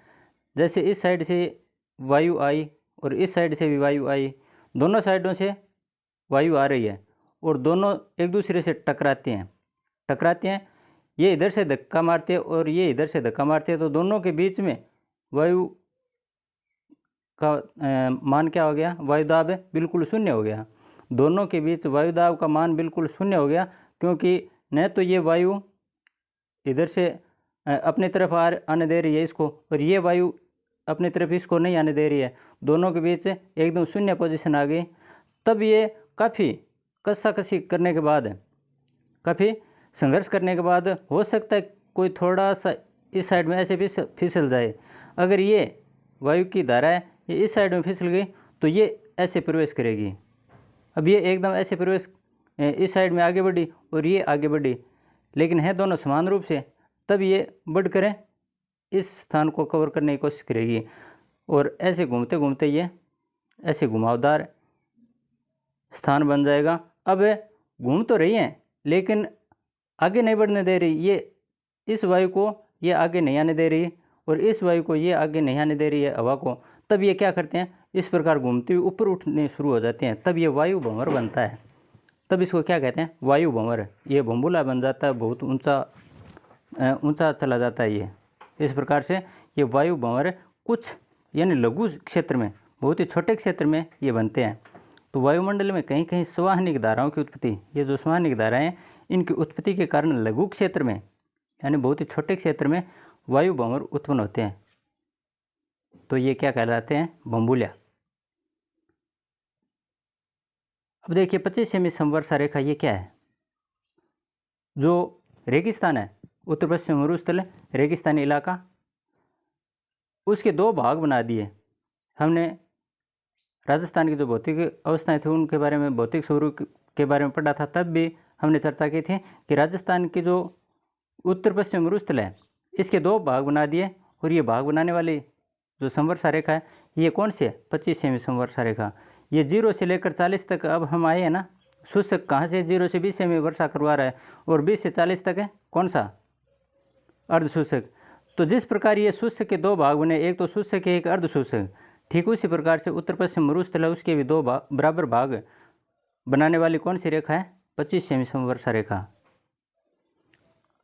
जैसे इस साइड से वायु आई और इस साइड से भी वायु आई, दोनों साइडों से वायु आ रही है और दोनों एक दूसरे से टकराते हैं, ये इधर से धक्का मारते हैं और ये इधर से धक्का मारते हैं, तो दोनों के बीच में वायु का मान क्या हो गया, वायुदाब बिल्कुल शून्य हो गया। दोनों के बीच वायुदाब का मान बिल्कुल शून्य हो गया, क्योंकि न तो ये वायु इधर से अपनी तरफ आने दे रही है इसको और ये वायु अपनी तरफ इसको नहीं आने दे रही है, दोनों के बीच एकदम शून्य पोजीशन आ गई। तब ये काफ़ी कसाकसी करने के बाद, काफ़ी संघर्ष करने के बाद हो सकता है कोई थोड़ा सा इस साइड में ऐसे फिसल जाए। अगर ये वायु की धारा है ये इस साइड में फिसल गई तो ये ऐसे प्रवेश करेगी। अब ये एकदम ऐसे प्रवेश इस साइड में आगे बढ़ी और ये आगे बढ़ी, लेकिन है दोनों समान रूप से, तब ये बढ़कर इस स्थान को कवर करने की कोशिश करेगी और ऐसे घूमते घूमते ये ऐसे घुमावदार स्थान बन जाएगा। अब घूम तो रही है लेकिन आगे नहीं बढ़ने दे रही, ये इस वायु को ये आगे नहीं आने दे रही और इस वायु को ये आगे नहीं आने दे रही है हवा को। तब ये क्या करते हैं, इस प्रकार घूमते हुए ऊपर उठने शुरू हो जाते हैं, तब ये वायु भंवर बनता है। तब इसको क्या कहते हैं, वायु भंवर। ये भंबुला बन जाता है, बहुत ऊंचा चला जाता है ये। इस प्रकार से ये वायु भंवर कुछ यानी लघु क्षेत्र में, बहुत ही छोटे क्षेत्र में ये बनते हैं। तो वायुमंडल में कहीं कहीं संवहनिक धाराओं की उत्पत्ति, ये जो संवहनिक धाराएं हैं इनकी उत्पत्ति के कारण लघु क्षेत्र में यानी बहुत ही छोटे क्षेत्र में वायु भंवर उत्पन्न होते हैं। तो ये क्या कहलाते हैं, भंबुलिया। अब देखिए 25 संवर्षा रेखा ये क्या है, जो रेगिस्तान है, उत्तर पश्चिम मरुस्थल रेगिस्तानी इलाका, उसके दो भाग बना दिए हमने। राजस्थान की जो भौतिक अवस्थाएं थी उनके बारे में, भौतिक स्वरूप के बारे में पढ़ा था, तब भी हमने चर्चा की थी कि राजस्थान की जो उत्तर पश्चिम मरुस्थल है इसके दो भाग बना दिए और ये भाग बनाने वाली जो संवर्षा रेखा है ये कौन सी है, 25वीं संवर्षा रेखा। ये 0 से लेकर 40 तक अब हम आए हैं ना, शुष्क कहाँ से 0 से 20 में वर्षा करवा रहा है और 20 से 40 तक है कौन सा, अर्ध शुष्क। तो जिस प्रकार ये शुष्क के दो भाग बने, एक तो शुष्क है एक अर्ध शुष्क, ठीक उसी प्रकार से उत्तर पश्चिम मरुस्थल है उसके भी दो बराबर भाग बनाने वाली कौन सी रेखा है, 25वीं संवर्षा रेखा।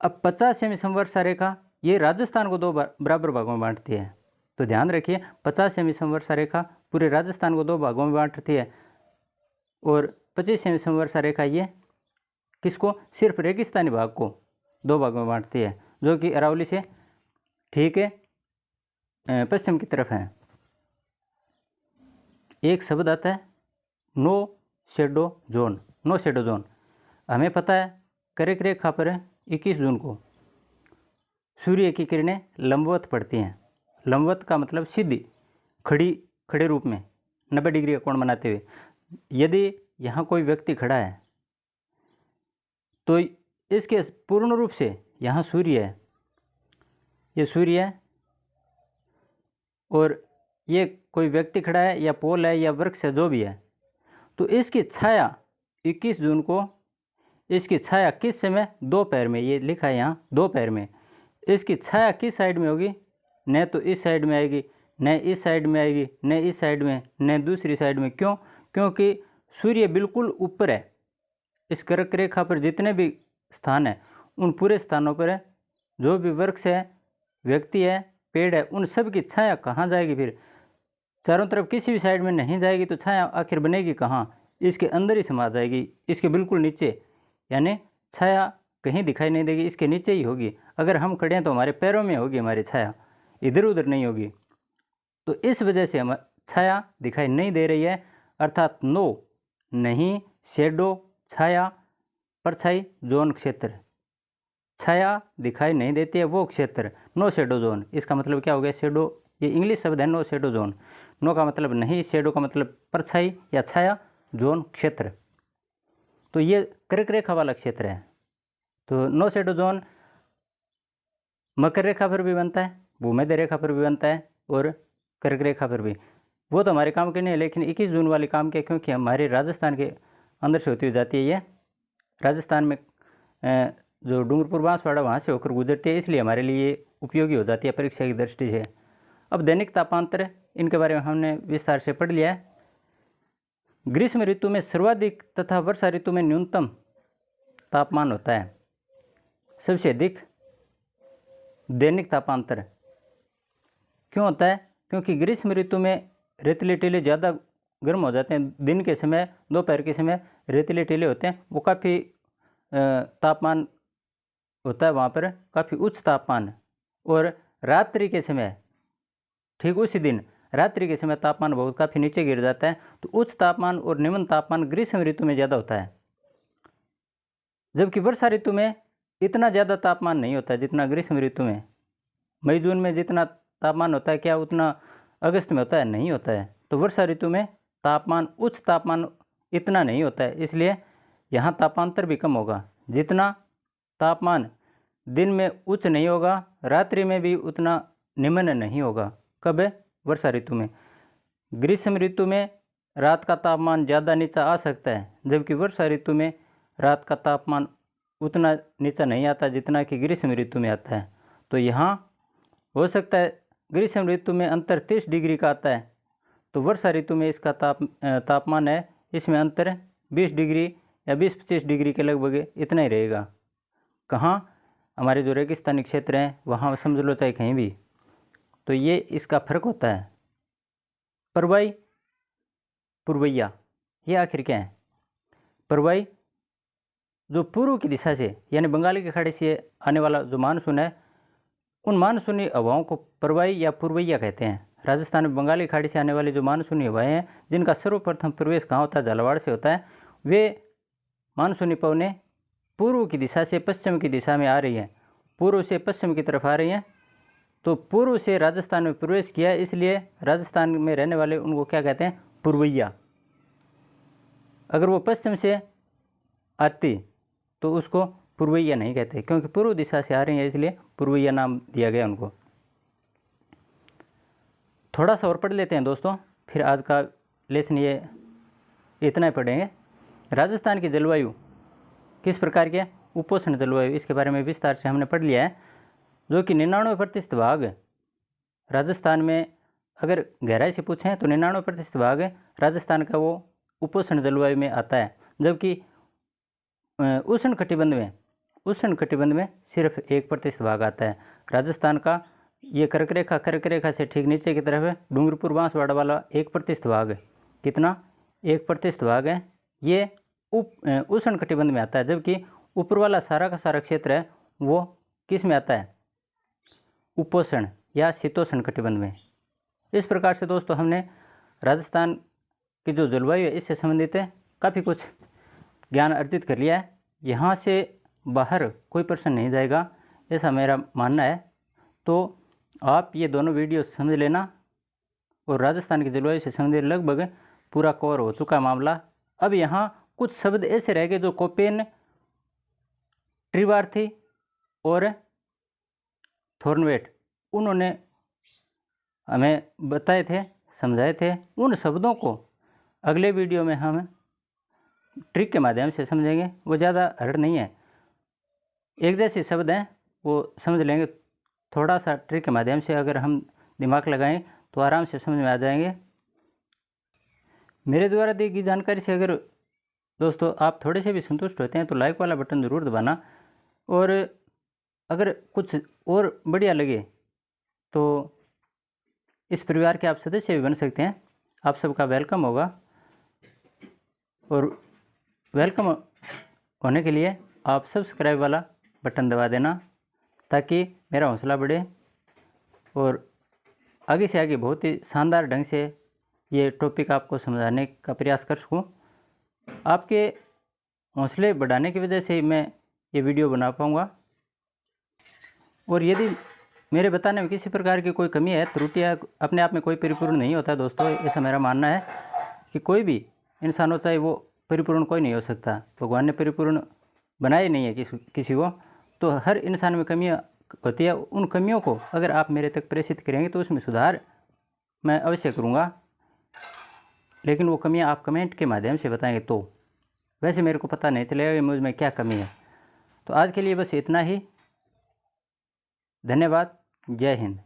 अब 50वीं संवर्षा रेखा ये राजस्थान को दो बराबर भागों में बांटती है। तो ध्यान रखिए 50वीं संवर्षा रेखा पूरे राजस्थान को दो भागों में बांटती है और 25वीं संवर्षा रेखा ये किसको, सिर्फ रेगिस्तानी भाग को दो भागों में बांटती है, जो कि अरावली से ठीक है पश्चिम की तरफ है। एक शब्द आता है no shadow zone. No shadow zone हमें पता है कर्क रेखा पर 21 जून को सूर्य की किरणें लंबवत पड़ती हैं। लंबवत का मतलब सीधी खड़े रूप में 90 डिग्री का कोण बनाते हुए। यदि यहाँ कोई व्यक्ति खड़ा है तो इसके पूर्ण रूप से यहाँ सूर्य है, ये सूर्य है और ये कोई व्यक्ति खड़ा है या पोल है या वृक्ष है जो भी है, तो इसकी छाया 21 जून को, इसकी छाया किस समय, दोपहर में, ये लिखा है यहाँ दोपहर में। इसकी छाया किस साइड में होगी, न तो इस साइड में आएगी, न इस साइड में आएगी, न इस साइड में, न दूसरी साइड में। क्यों, क्योंकि सूर्य बिल्कुल ऊपर है। इस कर्क रेखा पर जितने भी स्थान है उन पूरे स्थानों पर जो भी वृक्ष है, व्यक्ति है, पेड़ है, उन सब की छाया कहाँ जाएगी, फिर चारों तरफ किसी भी साइड में नहीं जाएगी तो छाया आखिर बनेगी कहाँ, इसके अंदर ही समा जाएगी, इसके बिल्कुल नीचे, यानी छाया कहीं दिखाई नहीं देगी, इसके नीचे ही होगी। अगर हम खड़े हैं तो हमारे पैरों में होगी हमारी छाया, इधर उधर नहीं होगी। तो इस वजह से हम छाया दिखाई नहीं दे रही है, अर्थात नो नहीं, शेडो छाया, परछाई, जोन क्षेत्र, छाया दिखाई नहीं देती है वो क्षेत्र, नो शेडो जोन। इसका मतलब क्या हो गया, शेडो ये इंग्लिश शब्द है, नो शेडो जोन। नो का मतलब नहीं, शेडो का मतलब परछाई या छाया, जोन क्षेत्र। तो ये कर्क रेखा वाला क्षेत्र है। तो नो शेडो जोन मकर रेखा पर भी बनता है, भूमध्य रेखा पर भी बनता है और कर्क रेखा पर भी। वो तो हमारे काम के नहीं है, लेकिन 21 जून वाले काम के, क्योंकि हमारे राजस्थान के अंदर से होती हुई जाती है। ये राजस्थान में जो डूंगरपुर बांसवाड़ा वहाँ से होकर गुजरती है, इसलिए हमारे लिए उपयोगी हो जाती है परीक्षा की दृष्टि से। अब दैनिक तापांतर, इनके बारे में हमने विस्तार से पढ़ लिया है। ग्रीष्म ऋतु में सर्वाधिक तथा वर्षा ऋतु में न्यूनतम तापमान होता है। सबसे अधिक दैनिक तापांतर क्यों होता है? क्योंकि ग्रीष्म ऋतु में रेतीले टीले ज़्यादा गर्म हो जाते हैं। दिन के समय, दोपहर के समय रेतीले टीले होते हैं, वो काफ़ी तापमान होता है वहाँ पर, काफ़ी उच्च तापमान। और रात्रि के समय, ठीक उसी दिन रात्रि के समय तापमान बहुत काफ़ी नीचे गिर जाता है। तो उच्च तापमान और निम्न तापमान ग्रीष्म ऋतु में ज़्यादा होता है, जबकि वर्षा ऋतु में इतना ज़्यादा तापमान नहीं होता है जितना ग्रीष्म ऋतु में। मई जून में जितना तापमान होता है, क्या उतना अगस्त में होता है? नहीं होता है। तो वर्षा ऋतु में तापमान, उच्च तापमान इतना नहीं होता है, इसलिए यहाँ तापांतर भी कम होगा। जितना तापमान दिन में उच्च नहीं होगा, रात्रि में भी उतना निम्न नहीं होगा। कब है? वर्षा ऋतु में। ग्रीष्म ऋतु में रात का तापमान ज़्यादा नीचा आ सकता है, जबकि वर्षा ऋतु में रात का तापमान उतना नीचा नहीं आता जितना कि ग्रीष्म ऋतु में आता है। तो यहाँ हो सकता है ग्रीष्म ऋतु में अंतर 30 डिग्री का आता है, तो वर्षा ऋतु में इसका तापमान है, इसमें अंतर 20 डिग्री या 20-25 डिग्री के लगभग इतना ही रहेगा। कहाँ? हमारे जो रेगिस्तानी क्षेत्र हैं वहाँ समझ लो, चाहे कहीं भी। तो ये इसका फर्क होता है। परवाई, पूर्वैया, ये आखिर क्या है? परवाई जो पूर्व की दिशा से, यानी बंगाल की खाड़ी से आने वाला जो मानसून है, उन मानसूनी हवाओं को परवाई या पूर्वैया कहते हैं। राजस्थान में बंगाली खाड़ी से आने वाली जो मानसूनी हवाएं हैं, जिनका सर्वप्रथम प्रवेश कहाँ होता है? झालावाड़ से होता है। वे मानसूनी पवनें पूर्व की दिशा से पश्चिम की दिशा में आ रही हैं, पूर्व से पश्चिम की तरफ आ रही हैं। तो पूर्व से राजस्थान में प्रवेश किया, इसलिए राजस्थान में रहने वाले उनको क्या कहते हैं? पूर्वैया। अगर वो पश्चिम से आती तो उसको पूर्वैया नहीं कहते, क्योंकि पूर्व दिशा से आ रही है, इसलिए पूर्वैया नाम दिया गया उनको। थोड़ा सा और पढ़ लेते हैं दोस्तों, फिर आज का लेसन ये इतना ही पढ़ेंगे। राजस्थान की जलवायु किस प्रकार की है? उपोष्ण जलवायु, इसके बारे में विस्तार से हमने पढ़ लिया है। जो कि 99% भाग राजस्थान में, अगर गहराई से पूछें तो 99% भाग राजस्थान का वो उपोष्ण जलवायु में आता है, जबकि उष्ण कटिबंध में सिर्फ 1% भाग आता है। राजस्थान का ये कर्क रेखा से ठीक नीचे की तरफ है, डूंगरपुर बांसवाड़ा वाला 1% भाग है। कितना? 1% भाग है, ये उष्ण कटिबंध में आता है, जबकि ऊपर वाला सारा का सारा क्षेत्र है वो किस में आता है? उपोष्ण या शीतोष्ण कटिबंध में। इस प्रकार से दोस्तों हमने राजस्थान की जो जलवायु है इससे संबंधित काफ़ी कुछ ज्ञान अर्जित कर लिया है। यहाँ से बाहर कोई प्रश्न नहीं जाएगा, ऐसा मेरा मानना है। तो आप ये दोनों वीडियो समझ लेना, और राजस्थान की जलवायु से संबंधित लगभग पूरा कवर हो चुका मामला। अब यहाँ कुछ शब्द ऐसे रह गए जो कोपेन, ट्रिवार्थी और थॉर्नवेट उन्होंने हमें बताए थे, समझाए थे। उन शब्दों को अगले वीडियो में हम ट्रिक के माध्यम से समझेंगे। वो ज़्यादा हार्ड नहीं है, एक जैसे शब्द हैं, वो समझ लेंगे। थोड़ा सा ट्रिक के माध्यम से अगर हम दिमाग लगाएं तो आराम से समझ में आ जाएंगे। मेरे द्वारा दी गई जानकारी से अगर दोस्तों आप थोड़े से भी संतुष्ट होते हैं तो लाइक वाला बटन ज़रूर दबाना, और अगर कुछ और बढ़िया लगे तो इस परिवार के आप सदस्य भी बन सकते हैं। आप सबका वेलकम होगा, और वेलकम होने के लिए आप सब्सक्राइब वाला बटन दबा देना, ताकि मेरा हौसला बढ़े और आगे से आगे बहुत ही शानदार ढंग से ये टॉपिक आपको समझाने का प्रयास कर सकूँ। आपके हौसले बढ़ाने की वजह से ही मैं ये वीडियो बना पाऊँगा। और यदि मेरे बताने में किसी प्रकार की कोई कमी है, त्रुटियाँ, अपने आप में कोई परिपूर्ण नहीं होता दोस्तों, ऐसा मेरा मानना है कि कोई भी इंसान हो, चाहे वो परिपूर्ण कोई नहीं हो सकता। भगवान ने परिपूर्ण बनाए नहीं है किसी को, तो हर इंसान में होती है उन कमियों को अगर आप मेरे तक प्रेषित करेंगे तो उसमें सुधार मैं अवश्य करूँगा, लेकिन वो कमियाँ आप कमेंट के माध्यम से बताएंगे तो वैसे मेरे को पता नहीं चलेगा कि मुझ में क्या कमी है। तो आज के लिए बस इतना ही। धन्यवाद। जय हिंद।